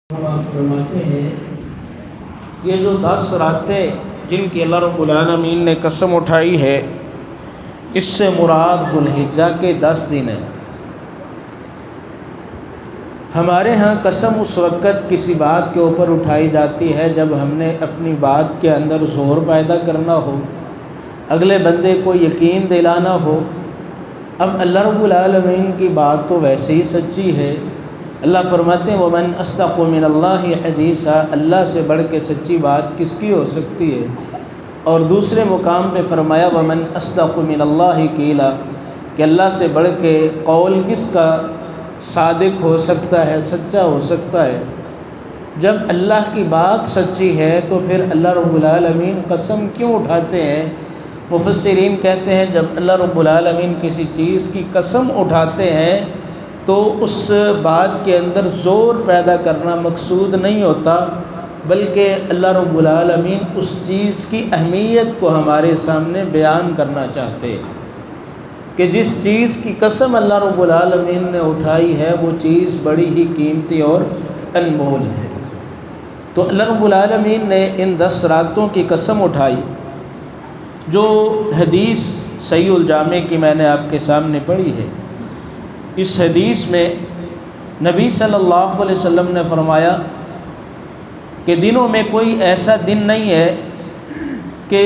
فرماتے ہیں یہ جو 10 راتیں جن کی اللہ رب العالمین نے قسم اٹھائی ہے، اس سے مراد ذوالحجہ کے 10 دن ہیں۔ ہمارے ہاں قسم اس وقت کسی بات کے اوپر اٹھائی جاتی ہے جب ہم نے اپنی بات کے اندر زور پیدا کرنا ہو، اگلے بندے کو یقین دلانا ہو۔ اب اللہ رب العالمین کی بات تو ویسے ہی سچی ہے۔ اللہ فرماتے ہیں وَمَنْ أَصْدَقُ مِنَ اللَّهِ حَدِيثًا، اللہ سے بڑھ کے سچی بات کس کی ہو سکتی ہے۔ اور دوسرے مقام پہ فرمایا وَمَنْ أَصْدَقُ مِنَ اللَّهِ قِيلًا، کہ اللہ سے بڑھ کے قول کس کا صادق ہو سکتا ہے، سچا ہو سکتا ہے۔ جب اللہ کی بات سچی ہے تو پھر اللہ رب العالمین قسم کیوں اٹھاتے ہیں؟ مفسرین کہتے ہیں جب اللہ رب العالمین کسی چیز کی قسم اٹھاتے ہیں تو اس بات کے اندر زور پیدا کرنا مقصود نہیں ہوتا، بلکہ اللہ رب العالمین اس چیز کی اہمیت کو ہمارے سامنے بیان کرنا چاہتے ہیں کہ جس چیز کی قسم اللہ رب العالمین نے اٹھائی ہے وہ چیز بڑی ہی قیمتی اور انمول ہے۔ تو اللہ رب العالمین نے ان 10 راتوں کی قسم اٹھائی، جو حدیث صحیح الجامع کی میں نے آپ کے سامنے پڑھی ہے۔ اس حدیث میں نبی صلی اللہ علیہ وسلم نے فرمایا کہ دنوں میں کوئی ایسا دن نہیں ہے کہ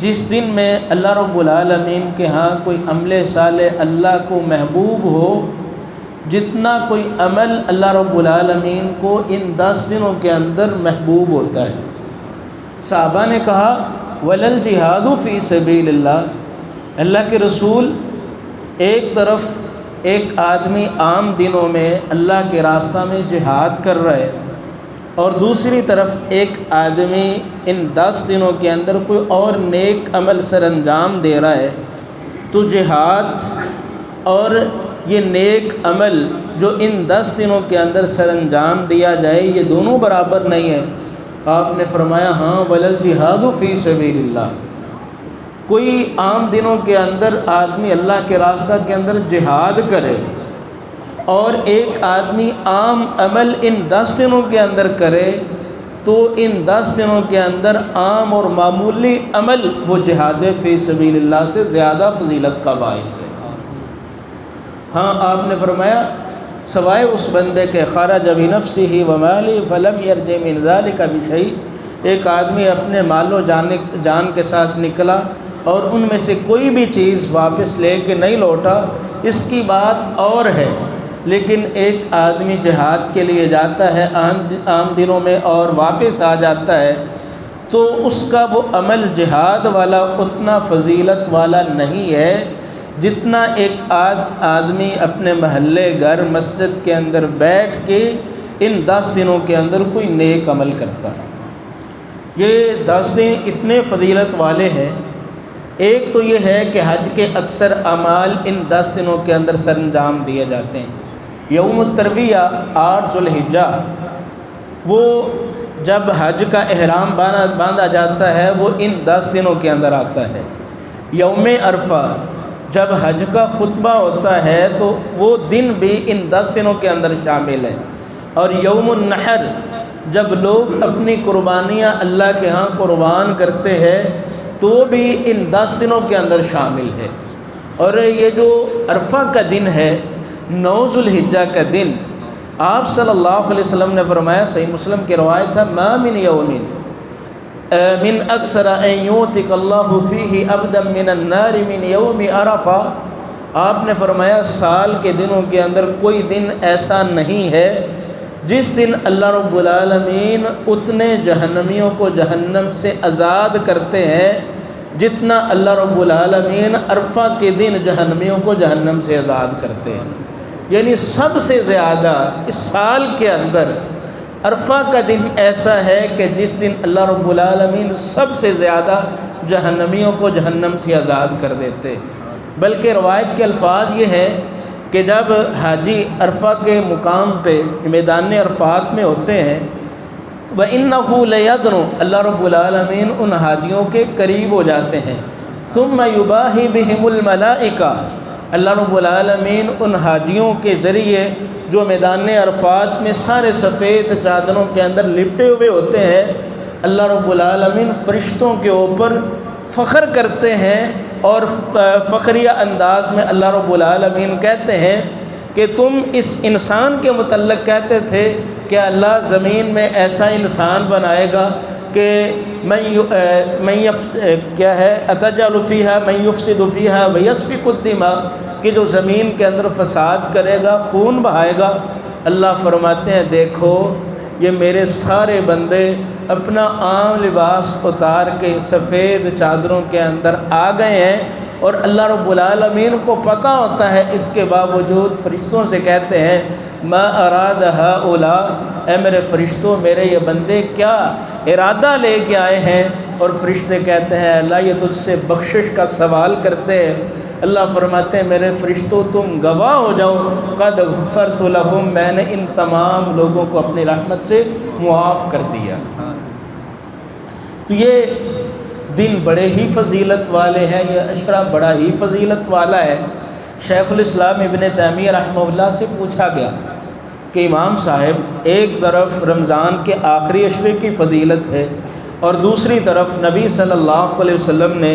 جس دن میں اللہ رب العالمین کے ہاں کوئی عمل صالح اللہ کو محبوب ہو جتنا کوئی عمل اللہ رب العالمین کو ان 10 دنوں کے اندر محبوب ہوتا ہے۔ صحابہ نے کہا وَلَا الْجِهَادُ فِي سَبِيلِ اللَّهِ، اللہ کے رسول ایک طرف ایک آدمی عام دنوں میں اللہ کے راستہ میں جہاد کر رہے اور دوسری طرف ایک آدمی ان 10 دنوں کے اندر کوئی اور نیک عمل سر انجام دے رہا ہے، تو جہاد اور یہ نیک عمل جو ان 10 دنوں کے اندر سر انجام دیا جائے یہ دونوں برابر نہیں ہیں۔ آپ نے فرمایا ہاں وَلَا الْجِهَادُ فِي سَبِيلِ اللَّهِ، کوئی عام دنوں کے اندر آدمی اللہ کے راستہ کے اندر جہاد کرے اور ایک آدمی عام عمل ان 10 دنوں کے اندر کرے تو ان 10 دنوں کے اندر عام اور معمولی عمل وہ جہاد فی سبیل اللہ سے زیادہ فضیلت کا باعث ہے۔ ہاں آپ نے فرمایا سوائے اس بندے کے خرج بنفسہ ومالہ فلم یرجع من ذلک بشیء، ایک آدمی اپنے مال و جان کے ساتھ نکلا اور ان میں سے کوئی بھی چیز واپس لے کے نہیں لوٹا، اس کی بات اور ہے، لیکن ایک آدمی جہاد کے لیے جاتا ہے عام دنوں میں اور واپس آ جاتا ہے تو اس کا وہ عمل جہاد والا اتنا فضیلت والا نہیں ہے جتنا ایک آدمی اپنے محلے گھر مسجد کے اندر بیٹھ کے ان 10 دنوں کے اندر کوئی نیک عمل کرتا ہے۔ یہ 10 دن اتنے فضیلت والے ہیں۔ ایک تو یہ ہے کہ حج کے اکثر اعمال ان 10 دنوں کے اندر سر انجام دیے جاتے ہیں۔ یوم الترویہ 8 ذوالحجہ وہ جب حج کا احرام باندھا جاتا ہے وہ ان 10 دنوں کے اندر آتا ہے۔ یوم عرفہ جب حج کا خطبہ ہوتا ہے تو وہ دن بھی ان 10 دنوں کے اندر شامل ہے۔ اور یوم النحر جب لوگ اپنی قربانیاں اللہ کے ہاں قربان کرتے ہیں تو بھی ان 10 دنوں کے اندر شامل ہے۔ اور یہ جو عرفہ کا دن ہے 9 ذوالحجہ کا دن، آپ صلی اللہ علیہ وسلم نے فرمایا، صحیح مسلم کی روایت ہے ما من یوم من اکثر ان یعتق اللہ فیہ عبدا من النار من یوم عرفہ، آپ نے فرمایا سال کے دنوں کے اندر کوئی دن ایسا نہیں ہے جس دن اللہ رب العالمین اتنے جہنمیوں کو جہنم سے آزاد کرتے ہیں جتنا اللہ رب العالمین عرفہ کے دن جہنمیوں کو جہنم سے آزاد کرتے ہیں۔ یعنی سب سے زیادہ اس سال کے اندر عرفہ کا دن ایسا ہے کہ جس دن اللہ رب العالمین سب سے زیادہ جہنمیوں کو جہنم سے آزاد کر دیتے۔ بلکہ روایت کے الفاظ یہ ہے کہ جب حاجی عرفہ کے مقام پہ میدان عرفات میں ہوتے ہیں وَإِنَّهُ لَيَدْنُ، اللہ رب العالمین ان حاجیوں کے قریب ہو جاتے ہیں، ثُمَّ يُبَاهِ بِهِمُ الْمَلَائِكَةُ، اللہ رب العالمین ان حاجیوں کے ذریعے جو میدان عرفات میں سارے سفید چادروں کے اندر لپٹے ہوئے ہوتے ہیں، اللہ رب العالمین فرشتوں کے اوپر فخر کرتے ہیں، اور فخریہ انداز میں اللہ رب العالمین کہتے ہیں کہ تم اس انسان کے متعلق کہتے تھے کہ اللہ زمین میں ایسا انسان بنائے گا کہ کیا ہے اتجعل فیہا من یفسد فیہا ویسفک الدماء، کہ جو زمین کے اندر فساد کرے گا، خون بہائے گا۔ اللہ فرماتے ہیں دیکھو یہ میرے سارے بندے اپنا عام لباس اتار کے سفید چادروں کے اندر آ گئے ہیں، اور اللہ رب العالمین کو پتہ ہوتا ہے، اس کے باوجود فرشتوں سے کہتے ہیں ما اراد ہؤلاء، اے میرے فرشتوں میرے یہ بندے کیا ارادہ لے کے آئے ہیں؟ اور فرشتے کہتے ہیں اللہ یہ تجھ سے بخشش کا سوال کرتے ہیں۔ اللہ فرماتے ہیں میرے فرشتوں تم گواہ ہو جاؤ، قد غفرت لہم، میں نے ان تمام لوگوں کو اپنی رحمت سے معاف کر دیا۔ تو یہ دن بڑے ہی فضیلت والے ہیں، یہ عشرہ بڑا ہی فضیلت والا ہے۔ شیخ الاسلام ابن تیمیہ رحمہ اللہ سے پوچھا گیا کہ امام صاحب ایک طرف رمضان کے آخری عشرے کی فضیلت ہے، اور دوسری طرف نبی صلی اللہ علیہ وسلم نے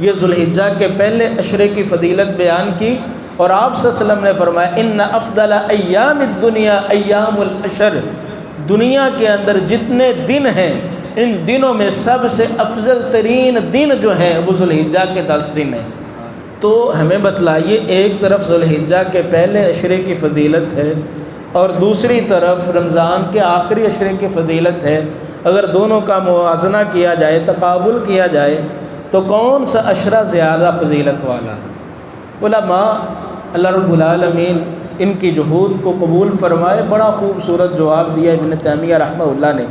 یہ ذوالحجہ کے پہلے عشرے کی فضیلت بیان کی، اور آپ صلی اللہ علیہ وسلم نے فرمایا ان افضل ایام الدنیا ایام العشر، دنیا کے اندر جتنے دن ہیں ان دنوں میں سب سے افضل ترین دن جو ہیں وہ ذوالحجہ کے 10 دن ہیں۔ تو ہمیں بتلائیے ایک طرف ذوالحجہ کے پہلے عشرے کی فضیلت ہے اور دوسری طرف رمضان کے آخری عشرے کی فضیلت ہے، اگر دونوں کا موازنہ کیا جائے، تقابل کیا جائے تو کون سا عشرہ زیادہ فضیلت والا ہے؟ علماء اللہ رب العالمین ان کی جہود کو قبول فرمائے، بڑا خوبصورت جواب دیا ابن تیمیہ رحمہ اللہ نے۔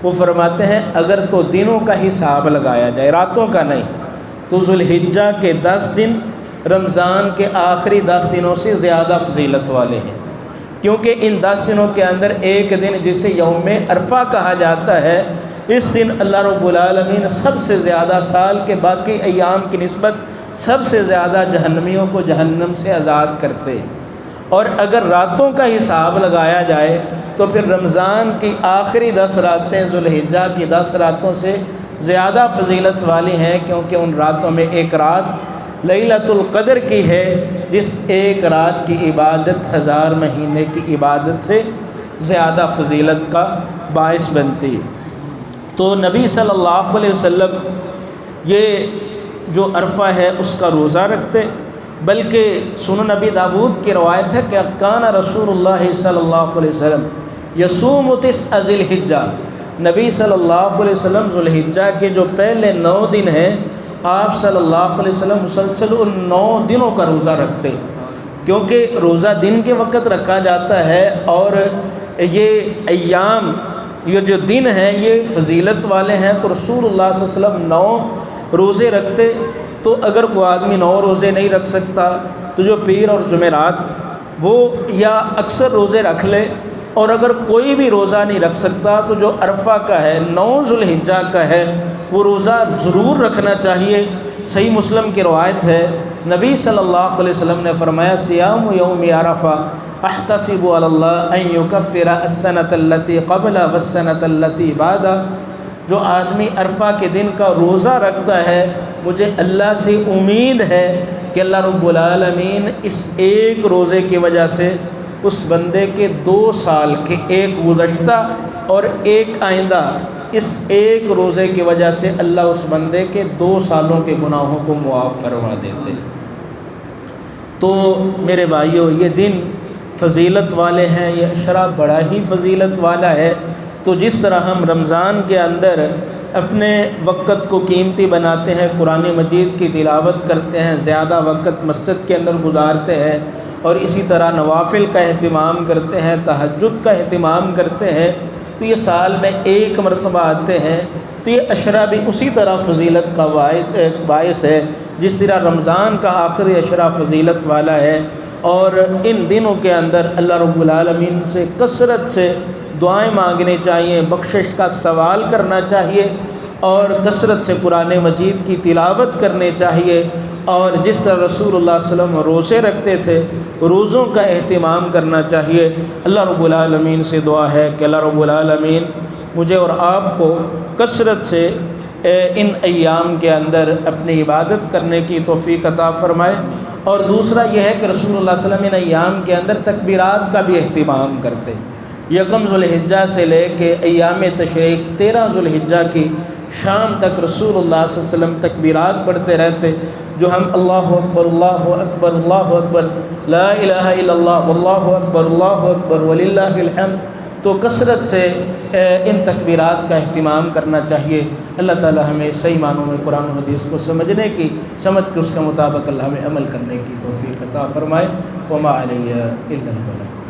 وہ فرماتے ہیں اگر تو دنوں کا حساب لگایا جائے، راتوں کا نہیں، تو ذوالحجہ کے 10 دن رمضان کے آخری 10 دنوں سے زیادہ فضیلت والے ہیں، کیونکہ ان 10 دنوں کے اندر ایک دن جسے یوم عرفہ کہا جاتا ہے، اس دن اللہ رب العالمین سب سے زیادہ سال کے باقی ایام کی نسبت سب سے زیادہ جہنمیوں کو جہنم سے آزاد کرتے ہیں۔ اور اگر راتوں کا حساب لگایا جائے تو پھر رمضان کی آخری 10 راتیں ذوالحجہ کی 10 راتوں سے زیادہ فضیلت والی ہیں، کیونکہ ان راتوں میں ایک رات لیلۃ القدر کی ہے، جس ایک رات کی عبادت 1000 مہینے کی عبادت سے زیادہ فضیلت کا باعث بنتی ہے۔ تو نبی صلی اللہ علیہ وسلم یہ جو عرفہ ہے اس کا روزہ رکھتے، بلکہ سنن نبی داود کی روایت ہے کہ کان رسول اللہ صلی اللہ علیہ وسلم یصوم 9 ذی الحجہ، نبی صلی اللہ علیہ وسلم ذوالحجہ کے جو پہلے 9 دن ہیں آپ صلی اللہ علیہ وسلم مسلسل ان 9 دنوں کا روزہ رکھتے، کیونکہ روزہ دن کے وقت رکھا جاتا ہے، اور یہ ایام یہ جو دن ہیں یہ فضیلت والے ہیں، تو رسول اللہ صلی اللہ علیہ وسلم 9 روزے رکھتے۔ تو اگر کوئی آدمی 9 روزے نہیں رکھ سکتا تو جو پیر اور جمعرات وہ یا اکثر روزے رکھ لے، اور اگر کوئی بھی روزہ نہیں رکھ سکتا تو جو عرفہ کا ہے 9 ذوالحجہ کا ہے وہ روزہ ضرور رکھنا چاہیے۔ صحیح مسلم کی روایت ہے نبی صلی اللہ علیہ وسلم نے فرمایا صیام یوم عرفہ احتسب علی اللہ ان یکفر السنۃ التی قبل والسنۃ التی بعد، جو آدمی عرفہ کے دن کا روزہ رکھتا ہے مجھے اللہ سے امید ہے کہ اللہ رب العالمین اس ایک روزے کی وجہ سے اس بندے کے 2 سال کے، ایک گزشتہ اور ایک آئندہ، اس ایک روزے کی وجہ سے اللہ اس بندے کے 2 سالوں کے گناہوں کو معاف فرما دیتے۔ تو میرے بھائیوں یہ دن فضیلت والے ہیں، یہ عشرہ بڑا ہی فضیلت والا ہے۔ تو جس طرح ہم رمضان کے اندر اپنے وقت کو قیمتی بناتے ہیں، قرآن مجید کی تلاوت کرتے ہیں، زیادہ وقت مسجد کے اندر گزارتے ہیں، اور اسی طرح نوافل کا اہتمام کرتے ہیں، تہجد کا اہتمام کرتے ہیں، تو یہ سال میں ایک مرتبہ آتے ہیں، تو یہ عشرہ بھی اسی طرح فضیلت کا باعث ہے جس طرح رمضان کا آخری عشرہ فضیلت والا ہے۔ اور ان دنوں کے اندر اللہ رب العالمین سے کثرت سے دعائیں مانگنی چاہیے، بخشش کا سوال کرنا چاہیے، اور کثرت سے قرآن مجید کی تلاوت کرنی چاہیے، اور جس طرح رسول اللہ صلی اللہ علیہ وسلم روزے رکھتے تھے روزوں کا اہتمام کرنا چاہیے۔ اللہ رب العالمین سے دعا ہے کہ اللہ رب العالمین مجھے اور آپ کو کثرت سے ان ایام کے اندر اپنی عبادت کرنے کی توفیق عطا فرمائے۔ اور دوسرا یہ ہے کہ رسول اللہ صلی اللہ علیہ وسلم ان ایام کے اندر تکبیرات کا بھی اہتمام کرتے۔ یکم ذوالحجہ سے لے کے ایام تشریق 13 ذوالحجہ کی شام تک رسول اللہ صلی اللہ علیہ وسلم تکبیرات پڑھتے رہتے، جو ہم اللہ اکبر اللہ اکبر اللہ اکبر لا الہ الا اللہ واللہ اکبر اللہ اکبر وللہ الحمد، تو کثرت سے ان تکبیرات کا اہتمام کرنا چاہیے۔ اللہ تعالی ہمیں صحیح معنوں میں قرآن و حدیث کو سمجھنے کی، سمجھ کے اس کے مطابق اللہ ہمیں عمل کرنے کی توفیق عطا فرمائے۔ وما علیہ الا البلاغ۔